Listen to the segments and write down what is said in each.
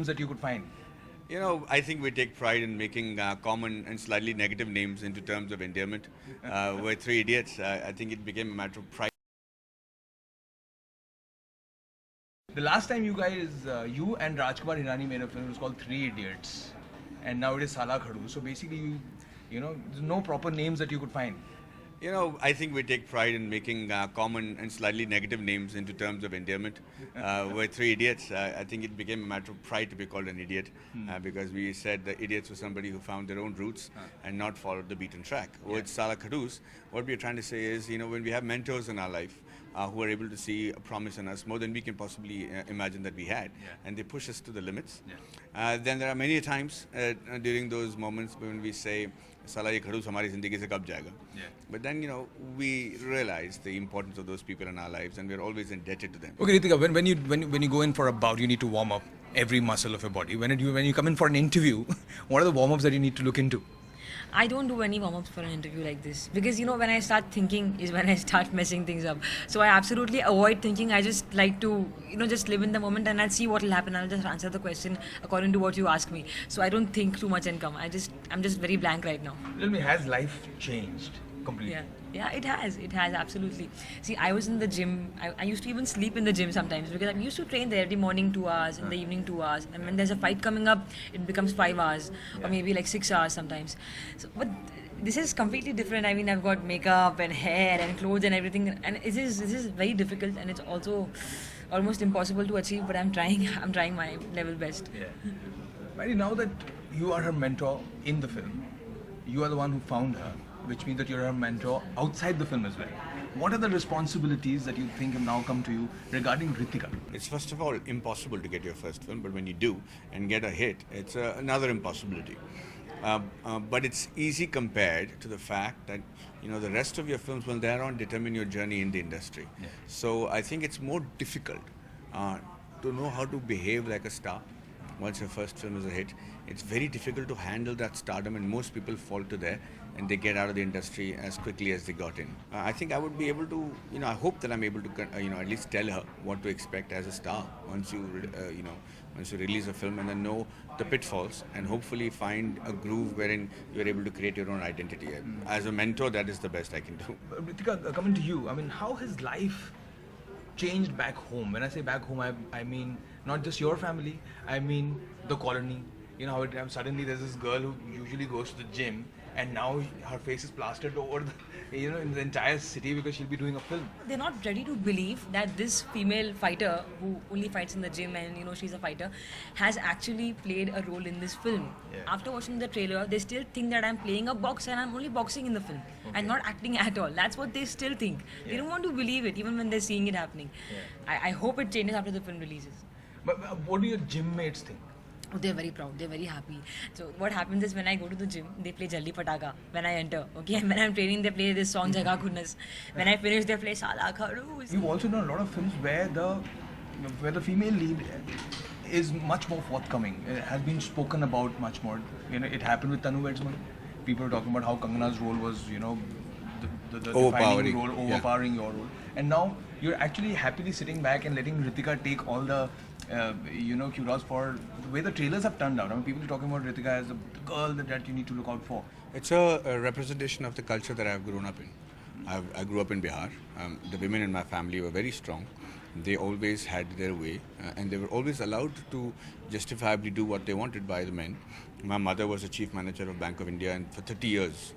names that you could find? You know, I think we take pride in making common and slightly negative names into terms of endearment. We're three idiots. I think it became a matter of pride. The last time you guys, you and Rajkumar Hirani made a film, it was called Three Idiots, and now it is Saala Khadoos. So basically, there's no proper names that you could find. You know, I think we take pride in making common and slightly negative names into terms of endearment. We're three idiots. I think it became a matter of pride to be called an idiot because we said the idiots were somebody who found their own roots and not followed the beaten track. With Saala Khadoos, what we're trying to say is, when we have mentors in our life who are able to see a promise in us more than we can possibly imagine that we had, and they push us to the limits, then there are many times during those moments when we say, Saala ye Khadoos hamari zindagi se kab jayega. But then, we realize the importance of those people in our lives and we're always indebted to them. Okay, Ritika, when you go in for a bout, you need to warm up every muscle of your body. When you come in for an interview, what are the warm-ups that you need to look into? I don't do any warm-ups for an interview like this because when I start thinking is when I start messing things up. So I absolutely avoid thinking. I just like to just live in the moment and I'll see what will happen. I'll just answer the question according to what you ask me. So I don't think too much and come. I'm just very blank right now. Tell me, has life changed completely? Yeah, it has absolutely. See, I was in the gym. I used to even sleep in the gym sometimes because I used to train there every morning 2 hours, in the evening 2 hours. And when there's a fight coming up, it becomes 5 hours or maybe like 6 hours sometimes. So, but this is completely different. I mean, I've got makeup and hair and clothes and everything. And this is very difficult and it's also almost impossible to achieve, but I'm trying my level best. Yeah. Mary, now that you are her mentor in the film, you are the one who found her, which means that you're her mentor outside the film as well. What are the responsibilities that you think have now come to you regarding Ritika? It's first of all impossible to get your first film, but when you do and get a hit, it's another impossibility. But it's easy compared to the fact that the rest of your films will thereon determine your journey in the industry. So I think it's more difficult to know how to behave like a star once your first film is a hit. It's very difficult to handle that stardom and most people fall to there and they get out of the industry as quickly as they got in. I think I would be able to, I hope that I'm able to, at least tell her what to expect as a star once you release a film and then know the pitfalls and hopefully find a groove wherein you're able to create your own identity. As a mentor, that is the best I can do. Ritika, coming to you, I mean, how has life changed back home? When I say back home, I mean not just your family, I mean the colony. Suddenly there's this girl who usually goes to the gym and now her face is plastered over in the entire city because she'll be doing a film. They're not ready to believe that this female fighter who only fights in the gym and she's a fighter has actually played a role in this film. After watching the trailer, they still think that I'm playing a boxer and I'm only boxing in the film and not acting at all. That's what they still think. They don't want to believe it even when they're seeing it happening. I hope it changes after the film releases. But what do your gym mates think? Oh, they're very proud. They're very happy. So what happens is when I go to the gym, they play Jalli Pataka when I enter. Okay, and when I'm training, they play this song Jaga Khunnas. When I finish, they play Saala Khadoos. You've also done a lot of films where the female lead is much more forthcoming. It has been spoken about much more. It happened with Tanu Wedsman. People were talking about how Kangana's role was, the defining role, overpowering your role. And now you're actually happily sitting back and letting Ritika take all the kudos for the way the trailers have turned out. I mean, people are talking about Ritika as the girl that you need to look out for. It's a representation of the culture that I've grown up in. I grew up in Bihar. The women in my family were very strong. They always had their way and they were always allowed to justifiably do what they wanted by the men. My mother was a chief manager of Bank of India and for 30 years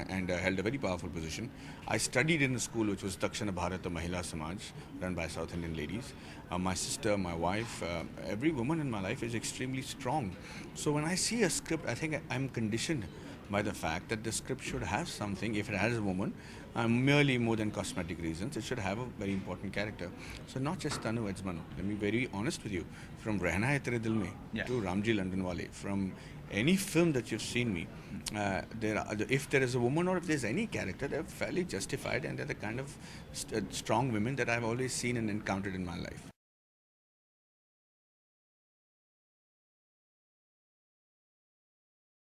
and held a very powerful position. I studied in a school which was Dakshina Bharata Mahila Samaj, run by South Indian ladies. My sister, my wife, every woman in my life is extremely strong. So when I see a script, I think I'm conditioned by the fact that the script should have something, if it has a woman, merely more than cosmetic reasons, it should have a very important character. So not just Tanu Wedsman, let me be very honest with you, from Rehna Hai Tere Dil Mein to Ramji Londonwale, from any film that you've seen me, if there is a woman or if there's any character, they're fairly justified and they're the kind of strong women that I've always seen and encountered in my life.